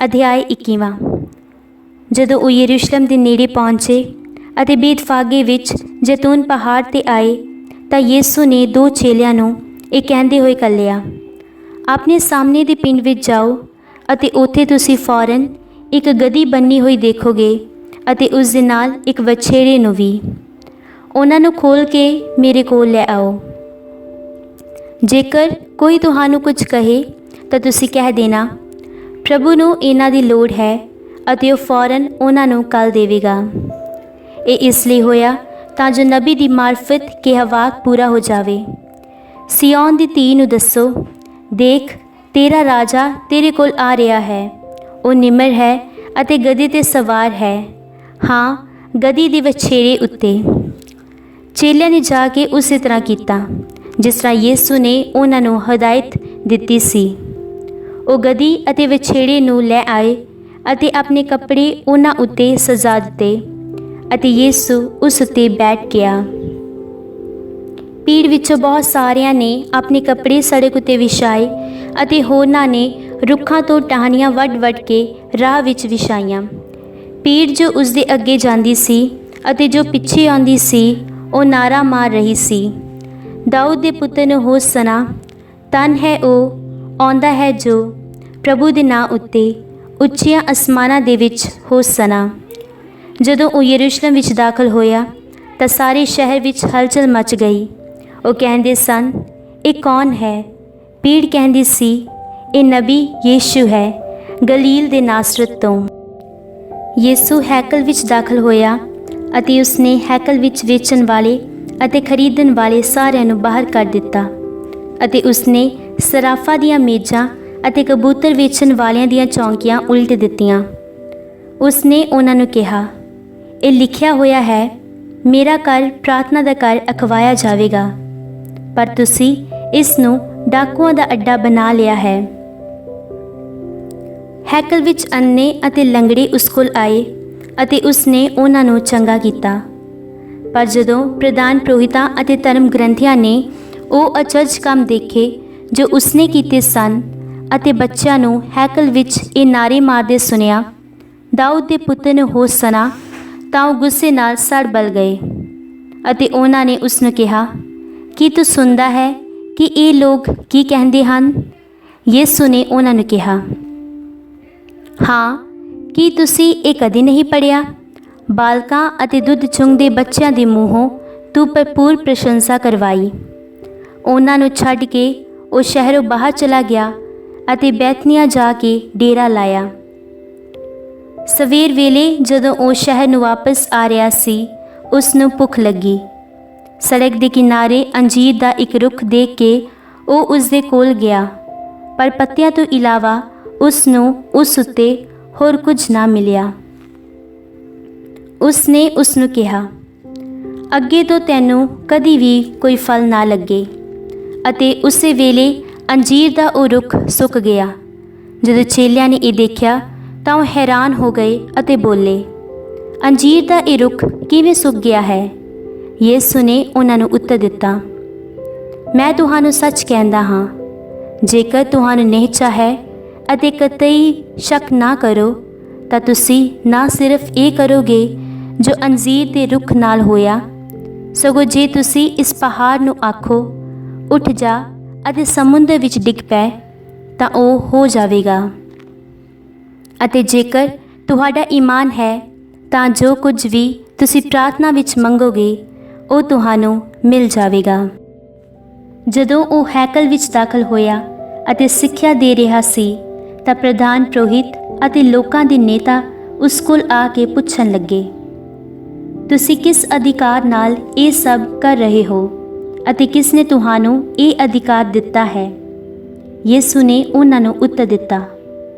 ਅਧਿਆਇ 21। ਜਦੋਂ ਉਹ ਯਰੂਸ਼ਲਮ ਦੇ ਨੇੜੇ ਪਹੁੰਚੇ ਅਤੇ ਬੇਤਫਾਗੇ ਵਿੱਚ ਜੈਤੂਨ ਪਹਾੜ 'ਤੇ ਆਏ ਤਾਂ ਯਿਸੂ ਨੇ 2 ਚੇਲਿਆਂ ਨੂੰ ਇਹ ਕਹਿੰਦੇ ਹੋਏ ਘੱਲਿਆ, ਆਪਣੇ ਸਾਹਮਣੇ ਦੇ ਪਿੰਡ ਵਿੱਚ ਜਾਓ ਅਤੇ ਉੱਥੇ ਤੁਸੀਂ ਫੌਰਨ ਇੱਕ ਗਧੀ ਬੰਨ੍ਹੀ ਹੋਈ ਦੇਖੋਗੇ ਅਤੇ ਉਸ ਦੇ ਨਾਲ ਇੱਕ ਵਛੇੜੇ ਨੂੰ ਵੀ। ਉਹਨਾਂ ਨੂੰ ਖੋਲ੍ਹ ਕੇ ਮੇਰੇ ਕੋਲ ਲੈ ਆਓ। ਜੇਕਰ ਕੋਈ ਤੁਹਾਨੂੰ ਕੁਝ ਕਹੇ ਤਾਂ ਤੁਸੀਂ ਕਹਿ ਦੇਣਾ, ਪ੍ਰਭੂ ਨੂੰ ਇਹਨਾਂ ਦੀ ਲੋੜ ਹੈ ਅਤੇ ਉਹ ਫੌਰਨ ਉਹਨਾਂ ਨੂੰ ਕੱਲ੍ਹ ਦੇਵੇਗਾ। ਇਹ ਇਸ ਲਈ ਹੋਇਆ ਤਾਂ ਜੋ ਨਬੀ ਦੀ ਮਾਰਫਤ ਕਿਹਾ ਵਾਕ ਪੂਰਾ ਹੋ ਜਾਵੇ। ਸਿਯੋਨ ਦੀ ਧੀ ਨੂੰ ਦੱਸੋ, ਦੇਖ ਤੇਰਾ ਰਾਜਾ ਤੇਰੇ ਕੋਲ ਆ ਰਿਹਾ ਹੈ। ਉਹ ਨਿਮਰ ਹੈ ਅਤੇ ਗਧੇ 'ਤੇ ਸਵਾਰ ਹੈ, ਹਾਂ ਗਧੀ ਦੇ ਵਛੇੜੇ ਉੱਤੇ। ਚੇਲਿਆਂ ਨੇ ਜਾ ਕੇ ਉਸੇ ਤਰ੍ਹਾਂ ਕੀਤਾ ਜਿਸ ਤਰ੍ਹਾਂ ਯਿਸੂ ਨੇ ਉਹਨਾਂ ਨੂੰ ਹਦਾਇਤ ਦਿੱਤੀ ਸੀ। ਉਹ ਗਧੀ ਅਤੇ ਵਛੇੜੇ ਨੂੰ ਲੈ ਆਏ ਅਤੇ ਆਪਣੇ ਕੱਪੜੇ ਉਹਨਾਂ ਉੱਤੇ ਸਜਾ ਦਿੱਤੇ ਅਤੇ ਯਿਸੂ ਉਸ ਉੱਤੇ ਬੈਠ ਗਿਆ। ਭੀੜ ਵਿੱਚੋਂ ਬਹੁਤ ਸਾਰਿਆਂ ਨੇ ਆਪਣੇ ਕੱਪੜੇ ਸੜਕ ਉੱਤੇ ਵਿਛਾਏ ਅਤੇ ਹੋਰਨਾਂ ਨੇ ਰੁੱਖਾਂ ਤੋਂ ਟਾਹਣੀਆਂ ਵੱਢ ਕੇ ਰਾਹ ਵਿੱਚ ਵਿਛਾਈਆਂ। ਭੀੜ ਜੋ ਉਸ ਦੇ ਅੱਗੇ ਜਾਂਦੀ ਸੀ ਅਤੇ ਜੋ ਪਿੱਛੇ ਆਉਂਦੀ ਸੀ, ਉਹ ਨਾਅਰਾ ਮਾਰ ਰਹੀ ਸੀ, ਦਾਊਦ ਦੇ ਪੁੱਤਰ ਨੂੰ ਹੋਸਨਾ, ਧੰਨ ਹੈ ਉਹ ਆਉਂਦਾ ਹੈ ਜੋ ਪ੍ਰਭੂ ਦੇ ਨਾਂ ਉੱਤੇ, ਉੱਚੀਆਂ ਅਸਮਾਨਾਂ ਦੇ ਵਿੱਚ ਹੋਸਨਾ। ਜਦੋਂ ਉਹ ਯਰੂਸ਼ਲਮ ਵਿੱਚ ਦਾਖਲ ਹੋਇਆ ਤਾਂ ਸਾਰੇ ਸ਼ਹਿਰ ਵਿੱਚ ਹਲਚਲ ਮਚ ਗਈ। ਉਹ ਕਹਿੰਦੇ ਸਨ, ਇਹ ਕੌਣ ਹੈ? ਭੀੜ ਕਹਿੰਦੀ ਸੀ, ਇਹ ਨਬੀ ਯੀਸ਼ੂ ਹੈ, ਗਲੀਲ ਦੇ ਨਾਸਰਤ ਤੋਂ। ਯਿਸੂ ਹੈਕਲ ਵਿੱਚ ਦਾਖਲ ਹੋਇਆ ਅਤੇ ਉਸਨੇ ਹੈਕਲ ਵਿੱਚ ਵੇਚਣ ਵਾਲੇ ਅਤੇ ਖਰੀਦਣ ਵਾਲੇ ਸਾਰਿਆਂ ਨੂੰ ਬਾਹਰ ਕੱਢ ਦਿੱਤਾ ਅਤੇ ਉਸਨੇ ਸਰਾਫਾਂ ਦੀਆਂ ਮੇਜ਼ਾਂ ਅਤੇ ਕਬੂਤਰ ਵੇਚਣ ਵਾਲਿਆਂ ਦੀਆਂ ਚੌਂਕੀਆਂ ਉਲਟ ਦਿੱਤੀਆਂ। ਉਸਨੇ ਉਹਨਾਂ ਨੂੰ ਕਿਹਾ, ਇਹ ਲਿਖਿਆ ਹੋਇਆ ਹੈ, ਮੇਰਾ ਘਰ ਪ੍ਰਾਰਥਨਾ ਦਾ ਘਰ ਅਖਵਾਇਆ ਜਾਵੇਗਾ, ਪਰ ਤੁਸੀਂ ਇਸ ਨੂੰ ਡਾਕੂਆਂ ਦਾ ਅੱਡਾ ਬਣਾ ਲਿਆ ਹੈ। ਹੈਕਲ ਵਿੱਚ ਅੰਨੇ ਅਤੇ ਲੰਗੜੇ ਉਸ ਕੋਲ ਆਏ ਅਤੇ ਉਸਨੇ ਉਹਨਾਂ ਨੂੰ ਚੰਗਾ ਕੀਤਾ। ਪਰ ਜਦੋਂ ਪ੍ਰਧਾਨ ਪੁਰੋਹਿਤਾਂ ਅਤੇ ਧਰਮ ਗ੍ਰੰਥੀਆਂ ਨੇ ਉਹ ਅਚਰਜ ਕੰਮ ਦੇਖੇ ਜੋ ਉਸਨੇ ਕੀਤੇ ਸਨ ਅਤੇ ਬੱਚਿਆਂ ਨੂੰ ਹੈਕਲ ਵਿੱਚ ਇਹ ਨਾਅਰੇ ਮਾਰਦੇ ਸੁਣਿਆ, ਦਾਊਦ ਦੇ ਪੁੱਤਰ ਨੂੰ ਹੋਸਨਾ, ਤਾਂ ਉਹ ਗੁੱਸੇ ਨਾਲ ਸੜ ਬਲ ਗਏ ਅਤੇ ਉਹਨਾਂ ਨੇ ਉਸ ਨੂੰ ਕਿਹਾ, ਕੀ ਤੂੰ ਸੁਣਦਾ ਹੈ ਕਿ ਇਹ ਲੋਕ ਕੀ ਕਹਿੰਦੇ ਹਨ? ਯਿਸੂ ਨੇ ਉਹਨਾਂ ਨੂੰ ਕਿਹਾ, ਹਾਂ, ਕੀ ਤੁਸੀਂ ਇਹ ਕਦੇ ਨਹੀਂ ਪੜ੍ਹਿਆ? ਬਾਲਕਾਂ ਅਤੇ ਦੁੱਧ ਚੁੰਘਦੇ ਬੱਚਿਆਂ ਦੇ ਮੂੰਹੋਂ ਤੂੰ ਭਰਪੂਰ ਪ੍ਰਸ਼ੰਸਾ ਕਰਵਾਈ। ਉਹਨਾਂ ਨੂੰ ਛੱਡ ਕੇ ਉਹ ਸ਼ਹਿਰੋਂ ਬਾਹਰ ਚਲਾ ਗਿਆ ਅਤੇ ਬੈਤਨੀਆ ਜਾ ਕੇ ਡੇਰਾ ਲਾਇਆ। ਸਵੇਰ ਵੇਲੇ ਜਦੋਂ ਉਹ ਸ਼ਹਿਰ ਨੂੰ ਵਾਪਸ ਆ ਰਿਹਾ ਸੀ, ਉਸ ਨੂੰ ਭੁੱਖ ਲੱਗੀ। ਸੜਕ ਦੇ ਕਿਨਾਰੇ ਅੰਜੀਰ ਦਾ ਇੱਕ ਰੁੱਖ ਦੇਖ ਕੇ ਉਹ ਉਸ ਦੇ ਕੋਲ ਗਿਆ, ਪਰ ਪੱਤਿਆਂ ਤੋਂ ਇਲਾਵਾ ਉਸ ਨੂੰ ਉਸ ਉੱਤੇ ਹੋਰ ਕੁਝ ਨਾ ਮਿਲਿਆ। ਉਸਨੇ ਉਸ ਨੂੰ ਕਿਹਾ, ਅੱਗੇ ਤੋਂ ਤੈਨੂੰ ਕਦੀ ਵੀ ਕੋਈ ਫਲ ਨਾ ਲੱਗੇ। ਅਤੇ ਉਸੇ ਵੇਲੇ ਅੰਜੀਰ ਦਾ ਉਹ ਰੁੱਖ ਸੁੱਕ ਗਿਆ। ਜਦੋਂ ਚੇਲਿਆਂ ਨੇ ਇਹ ਦੇਖਿਆ ਤਾਂ ਉਹ ਹੈਰਾਨ ਹੋ ਗਏ ਅਤੇ ਬੋਲੇ, ਅੰਜੀਰ ਦਾ ਇਹ ਰੁੱਖ ਕਿਵੇਂ ਸੁੱਕ ਗਿਆ ਹੈ? ਯਿਸੂ ਨੇ ਉਹਨਾਂ ਨੂੰ ਉੱਤਰ ਦਿੱਤਾ, ਮੈਂ ਤੁਹਾਨੂੰ ਸੱਚ ਕਹਿੰਦਾ ਹਾਂ, ਜੇਕਰ ਤੁਹਾਨੂੰ ਨਿਹਚਾ ਹੈ ਅਤੇ ਕਤਈ ਸ਼ੱਕ ਨਾ ਕਰੋ ਤਾਂ ਤੁਸੀਂ ਨਾ ਸਿਰਫ ਇਹ ਕਰੋਗੇ ਜੋ ਅੰਜੀਰ ਦੇ ਰੁੱਖ ਨਾਲ ਹੋਇਆ, ਸਗੋਂ ਜੇ ਤੁਸੀਂ ਇਸ ਪਹਾੜ ਨੂੰ ਆਖੋ, ਉੱਠ ਜਾ ਅਤੇ ਸਮੁੰਦਰ ਵਿੱਚ ਡਿੱਗ ਪੈ, ਤਾਂ ਉਹ ਹੋ ਜਾਵੇਗਾ। ਅਤੇ ਜੇਕਰ ਤੁਹਾਡਾ ਈਮਾਨ ਹੈ ਤਾਂ ਜੋ ਕੁਝ ਵੀ ਤੁਸੀਂ ਪ੍ਰਾਰਥਨਾ ਵਿੱਚ ਮੰਗੋਗੇ ਉਹ ਤੁਹਾਨੂੰ ਮਿਲ ਜਾਵੇਗਾ। ਜਦੋਂ ਉਹ ਹੈਕਲ ਵਿੱਚ ਦਾਖਲ ਹੋਇਆ ਅਤੇ ਸਿੱਖਿਆ ਦੇ ਰਿਹਾ ਸੀ ਤਾਂ ਪ੍ਰਧਾਨ ਪੁਰੋਹਿਤ ਅਤੇ ਲੋਕਾਂ ਦੇ ਨੇਤਾ ਉਸ ਕੋਲ ਆ ਕੇ ਪੁੱਛਣ ਲੱਗੇ, ਤੁਸੀਂ ਕਿਸ ਅਧਿਕਾਰ ਨਾਲ ਇਹ ਸਭ ਕਰ ਰਹੇ ਹੋ ਅਤੇ ਕਿਸ ਨੇ ਤੁਹਾਨੂੰ ਇਹ ਅਧਿਕਾਰ ਦਿੱਤਾ ਹੈ? ਯਿਸੂ ਨੇ ਉਹਨਾਂ ਨੂੰ ਉੱਤਰ ਦਿੱਤਾ,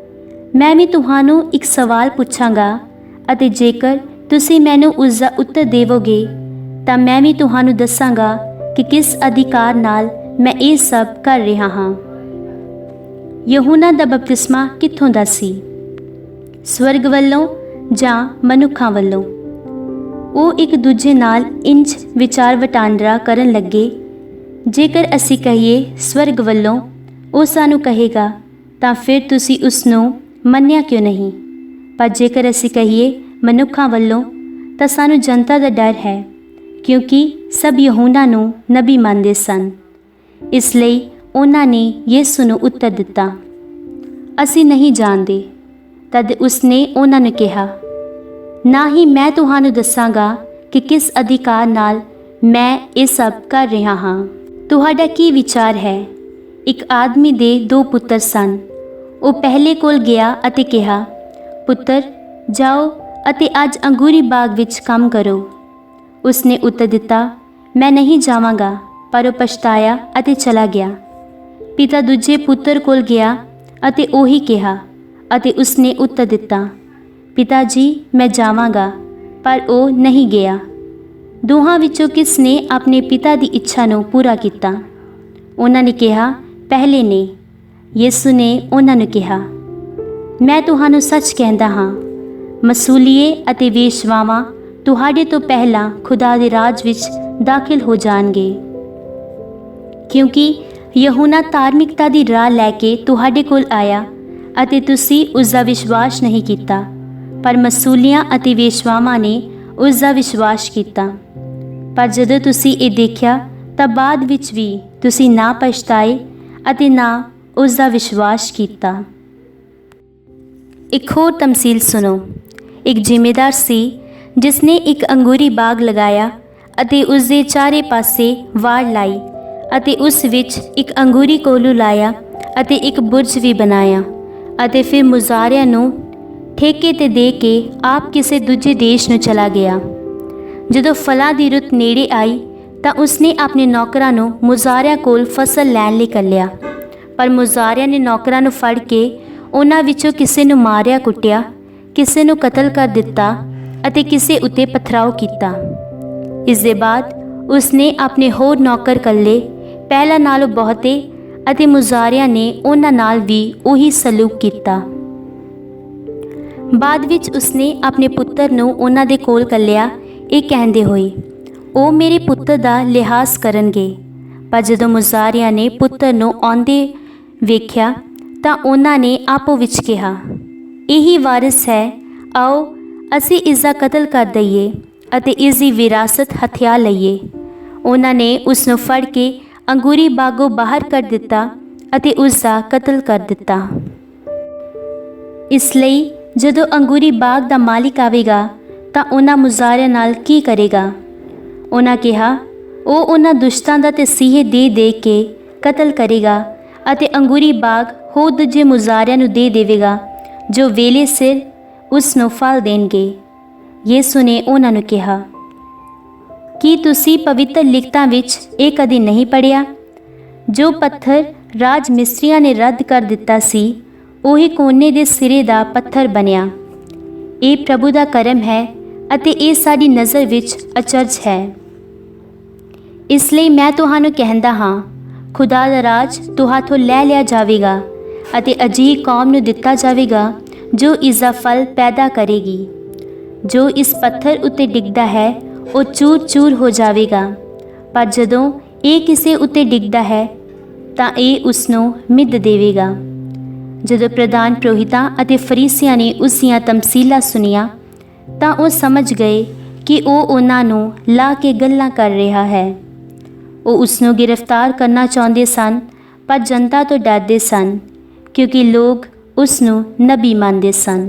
ਮੈਂ ਵੀ ਤੁਹਾਨੂੰ ਇੱਕ ਸਵਾਲ ਪੁੱਛਾਂਗਾ ਅਤੇ ਜੇਕਰ ਤੁਸੀਂ ਮੈਨੂੰ ਉਸ ਦਾ ਉੱਤਰ ਦੇਵੋਗੇ ਤਾਂ ਮੈਂ ਵੀ ਤੁਹਾਨੂੰ ਦੱਸਾਂਗਾ ਕਿ ਕਿਸ ਅਧਿਕਾਰ ਨਾਲ ਮੈਂ ਇਹ ਸਭ ਕਰ ਰਿਹਾ ਹਾਂ। ਯਹੂਨਾ ਦਾ ਬਪਤਿਸਮਾ ਕਿੱਥੋਂ ਦਾ ਸੀ? ਸਵਰਗ ਵੱਲੋਂ ਜਾਂ ਮਨੁੱਖਾਂ ਵੱਲੋਂ? ਉਹ ਇੱਕ ਦੂਜੇ ਨਾਲ ਇੰਜ ਵਿਚਾਰ ਵਟਾਂਦਰਾ ਕਰਨ ਲੱਗੇ, ਜੇਕਰ ਅਸੀਂ ਕਹੀਏ ਸਵਰਗ ਵੱਲੋਂ, ਉਹ ਸਾਨੂੰ ਕਹੇਗਾ, ਤਾਂ ਫਿਰ ਤੁਸੀਂ ਉਸ ਨੂੰ ਮੰਨਿਆ ਕਿਉਂ ਨਹੀਂ? ਪਰ ਜੇਕਰ ਅਸੀਂ ਕਹੀਏ ਮਨੁੱਖਾਂ ਵੱਲੋਂ, ਤਾਂ ਸਾਨੂੰ ਜਨਤਾ ਦਾ ਡਰ ਹੈ, ਕਿਉਂਕਿ ਸਭ ਯਹੂਨਾ ਨੂੰ ਨਬੀ ਮੰਨਦੇ ਸਨ। ਇਸ ਲਈ ਉਹਨਾਂ ਨੇ ਯਿਸੂ ਨੂੰ ਉੱਤਰ ਦਿੱਤਾ, ਅਸੀਂ ਨਹੀਂ ਜਾਣਦੇ। ਤਦ ਉਸਨੇ ਉਹਨਾਂ ਨੂੰ ਕਿਹਾ, ਨਾ ਹੀ ਮੈਂ ਤੁਹਾਨੂੰ ਦੱਸਾਂਗਾ ਕਿ ਕਿਸ ਅਧਿਕਾਰ ਨਾਲ ਮੈਂ ਇਹ ਸਭ ਕਰ ਰਿਹਾ ਹਾਂ। ਤੁਹਾਡਾ ਕੀ ਵਿਚਾਰ ਹੈ? ਇੱਕ ਆਦਮੀ ਦੇ 2 ਪੁੱਤਰ ਸਨ। ਉਹ ਪਹਿਲੇ ਕੋਲ ਗਿਆ ਅਤੇ ਕਿਹਾ, ਪੁੱਤਰ ਜਾਓ ਅਤੇ ਅੱਜ ਅੰਗੂਰੀ ਬਾਗ ਵਿੱਚ ਕੰਮ ਕਰੋ। ਉਸਨੇ ਉੱਤਰ ਦਿੱਤਾ, ਮੈਂ ਨਹੀਂ ਜਾਵਾਂਗਾ। ਪਰ ਉਹ ਪਛਤਾਇਆ ਅਤੇ ਚਲਾ ਗਿਆ। ਪਿਤਾ ਦੂਜੇ ਪੁੱਤਰ ਕੋਲ ਗਿਆ ਅਤੇ ਉਹੀ ਕਿਹਾ, ਅਤੇ ਉਸਨੇ ਉੱਤਰ ਦਿੱਤਾ, ਪਿਤਾ ਜੀ ਮੈਂ ਜਾਵਾਂਗਾ। ਪਰ ਉਹ ਨਹੀਂ ਗਿਆ। ਦੋਹਾਂ ਵਿੱਚੋਂ ਕਿਸ ਨੇ ਆਪਣੇ ਪਿਤਾ ਦੀ ਇੱਛਾ ਨੂੰ ਪੂਰਾ ਕੀਤਾ? ਉਹਨਾਂ ਨੇ ਕਿਹਾ, ਪਹਿਲੇ ਨੇ। ਯਿਸੂ ਨੇ ਉਹਨਾਂ ਨੂੰ ਕਿਹਾ, ਮੈਂ ਤੁਹਾਨੂੰ ਸੱਚ ਕਹਿੰਦਾ ਹਾਂ, ਮਸੂਲੀਏ ਅਤੇ ਵੇਸ਼ਵਾਵਾਂ ਤੁਹਾਡੇ ਤੋਂ ਪਹਿਲਾਂ ਖੁਦਾ ਦੇ ਰਾਜ ਵਿੱਚ ਦਾਖਲ ਹੋ ਜਾਣਗੇ। ਕਿਉਂਕਿ ਯਹੂਨਾ ਧਾਰਮਿਕਤਾ ਦੀ ਰਾਹ ਲੈ ਕੇ ਤੁਹਾਡੇ ਕੋਲ ਆਇਆ ਅਤੇ ਤੁਸੀਂ ਉਸ ਦਾ ਵਿਸ਼ਵਾਸ ਨਹੀਂ ਕੀਤਾ, ਪਰ ਮਸੂਲੀਆਂ ਅਤੇ ਵੇਸ਼ਵਾਵਾਂ ਨੇ ਉਸ ਦਾ ਵਿਸ਼ਵਾਸ ਕੀਤਾ। ਪਰ ਜਦੋਂ ਤੁਸੀਂ ਇਹ ਦੇਖਿਆ ਤਾਂ ਬਾਅਦ ਵਿੱਚ ਵੀ ਤੁਸੀਂ ਨਾ ਪਛਤਾਏ ਅਤੇ ਨਾ ਉਸ ਦਾ ਵਿਸ਼ਵਾਸ ਕੀਤਾ। ਇੱਕ ਹੋਰ ਤਮਸੀਲ ਸੁਣੋ। ਇੱਕ ਜ਼ਿਮੀਂਦਾਰ ਸੀ ਜਿਸ ਨੇ ਇੱਕ ਅੰਗੂਰੀ ਬਾਗ ਲਗਾਇਆ ਅਤੇ ਉਸ ਦੇ ਚਾਰੇ ਪਾਸੇ ਵਾੜ ਲਾਈ ਅਤੇ ਉਸ ਵਿੱਚ ਇੱਕ ਅੰਗੂਰੀ ਕੋਲੂ ਲਾਇਆ ਅਤੇ ਇੱਕ ਬੁਰਜ ਵੀ ਬਣਾਇਆ ਅਤੇ ਫਿਰ ਮੁਜ਼ਾਰਿਆਂ ਨੂੰ ਠੇਕੇ 'ਤੇ ਦੇ ਕੇ ਆਪ ਕਿਸੇ ਦੂਜੇ ਦੇਸ਼ ਨੂੰ ਚਲਾ ਗਿਆ। ਜਦੋਂ ਫਲਾਂ ਦੀ ਰੁੱਤ ਨੇੜੇ ਆਈ ਤਾਂ ਉਸਨੇ ਆਪਣੇ ਨੌਕਰਾਂ ਨੂੰ ਮੁਜ਼ਾਰਿਆਂ ਕੋਲ ਫਸਲ ਲੈਣ ਲਈ ਘੱਲਿਆ। ਪਰ ਮੁਜ਼ਾਰਿਆਂ ਨੇ ਨੌਕਰਾਂ ਨੂੰ ਫੜ ਕੇ ਉਹਨਾਂ ਵਿੱਚੋਂ ਕਿਸੇ ਨੂੰ ਮਾਰਿਆ ਕੁੱਟਿਆ, ਕਿਸੇ ਨੂੰ ਕਤਲ ਕਰ ਦਿੱਤਾ ਅਤੇ ਕਿਸੇ ਉੱਤੇ ਪਥਰਾਓ ਕੀਤਾ। ਇਸ ਦੇ ਬਾਅਦ ਉਸਨੇ ਆਪਣੇ ਹੋਰ ਨੌਕਰ ਘੱਲੇ, ਪਹਿਲਾਂ ਨਾਲੋਂ ਬਹੁਤੇ, ਅਤੇ ਮੁਜ਼ਾਰਿਆਂ ਨੇ ਉਹਨਾਂ ਨਾਲ ਵੀ ਉਹੀ ਸਲੂਕ ਕੀਤਾ। ਬਾਅਦ ਵਿੱਚ ਉਸਨੇ ਆਪਣੇ ਪੁੱਤਰ ਨੂੰ ਉਹਨਾਂ ਦੇ ਕੋਲ ਘੱਲਿਆ, ਇਹ ਕਹਿੰਦੇ ਹੋਏ, ਉਹ ਮੇਰੇ ਪੁੱਤਰ ਦਾ ਲਿਹਾਜ਼ ਕਰਨਗੇ। ਪਰ ਜਦੋਂ ਮੁਜ਼ਾਰਿਆਂ ਨੇ ਪੁੱਤਰ ਨੂੰ ਆਉਂਦੇ ਵੇਖਿਆ ਤਾਂ ਉਹਨਾਂ ਨੇ ਆਪੋ ਵਿੱਚ ਕਿਹਾ, ਇਹੀ ਵਾਰਿਸ ਹੈ, ਆਓ ਅਸੀਂ ਇਸ ਦਾ ਕਤਲ ਕਰ ਦਈਏ ਅਤੇ ਇਸ ਦੀ ਵਿਰਾਸਤ ਹਥਿਆ ਲਈਏ। ਉਹਨਾਂ ਨੇ ਉਸ ਨੂੰ ਫੜ ਕੇ ਅੰਗੂਰੀ ਬਾਗੋਂ ਬਾਹਰ ਕੱਢ ਦਿੱਤਾ ਅਤੇ ਉਸ ਦਾ ਕਤਲ ਕਰ ਦਿੱਤਾ। ਇਸ ਲਈ ਜਦੋਂ ਅੰਗੂਰੀ ਬਾਗ ਦਾ ਮਾਲਿਕ ਆਵੇਗਾ ਤਾਂ ਉਹਨਾਂ ਮੁਜ਼ਾਰਿਆਂ ਨਾਲ ਕੀ ਕਰੇਗਾ? ਉਹਨਾਂ ਕਿਹਾ, ਉਹ ਉਹਨਾਂ ਦੁਸ਼ਟਾਂ ਦਾ ਤਸੀਹੇ ਦੇ ਦੇ ਕੇ ਕਤਲ ਕਰੇਗਾ ਅਤੇ ਅੰਗੂਰੀ ਬਾਗ ਹੋਰ ਦੂਜੇ ਮੁਜ਼ਾਰਿਆਂ ਨੂੰ ਦੇ ਦੇਵੇਗਾ ਜੋ ਵੇਲੇ ਸਿਰ ਉਸ ਨੂੰ ਫਲ ਦੇਣਗੇ। ਯਿਸੂ ਨੇ ਉਹਨਾਂ ਨੂੰ ਕਿਹਾ, ਕੀ ਤੁਸੀਂ ਪਵਿੱਤਰ ਲਿਖਤਾਂ ਵਿੱਚ ਇਹ ਕਦੇ ਨਹੀਂ ਪੜ੍ਹਿਆ? ਜੋ ਪੱਥਰ ਰਾਜ ਮਿਸਤਰੀਆਂ ਨੇ ਰੱਦ ਕਰ ਦਿੱਤਾ ਸੀ, ਉਹੀ ਕੋਨੇ ਦੇ ਸਿਰੇ ਦਾ ਪੱਥਰ ਬਣਿਆ। ਇਹ ਪ੍ਰਭੂ ਦਾ ਕਰਮ ਹੈ ਅਤੇ ਇਹ ਸਾਡੀ ਨਜ਼ਰ ਵਿੱਚ ਅਚਰਜ ਹੈ। ਇਸ ਲਈ ਮੈਂ ਤੁਹਾਨੂੰ ਕਹਿੰਦਾ ਹਾਂ, ਖੁਦਾ ਦਾ ਰਾਜ ਤੁਹਾਥੋਂ ਲੈ ਲਿਆ ਜਾਵੇਗਾ ਅਤੇ ਅਜਿਹੀ ਕੌਮ ਨੂੰ ਦਿੱਤਾ ਜਾਵੇਗਾ ਜੋ ਇਸ ਦਾ ਫਲ ਪੈਦਾ ਕਰੇਗੀ। ਜੋ ਇਸ ਪੱਥਰ ਉੱਤੇ ਡਿੱਗਦਾ ਹੈ ਉਹ ਚੂਰ ਚੂਰ ਹੋ ਜਾਵੇਗਾ, ਪਰ ਜਦੋਂ ਇਹ ਕਿਸੇ ਉੱਤੇ ਡਿੱਗਦਾ ਹੈ ਤਾਂ ਇਹ ਉਸ ਨੂੰ ਮਿੱਧ ਦੇਵੇਗਾ। ਜਦੋਂ ਪ੍ਰਧਾਨ ਪੁਰੋਹਿਤਾਂ ਅਤੇ ਫਰੀਸੀਆਂ ਨੇ ਉਸ ਦੀਆਂ ਤਮਸੀਲਾਂ ਸੁਣੀਆਂ ਤਾਂ ਉਹ ਸਮਝ ਗਏ ਕਿ ਉਹ ਉਹਨਾਂ ਨੂੰ ਲਾ ਕੇ ਗੱਲਾਂ ਕਰ ਰਿਹਾ ਹੈ। ਉਹ ਉਸ ਨੂੰ ਗ੍ਰਿਫਤਾਰ ਕਰਨਾ ਚਾਹੁੰਦੇ ਸਨ, ਪਰ ਜਨਤਾ ਤੋਂ ਡਰਦੇ ਸਨ, ਕਿਉਂਕਿ ਲੋਕ ਉਸ ਨੂੰ ਨਬੀ ਮੰਨਦੇ ਸਨ।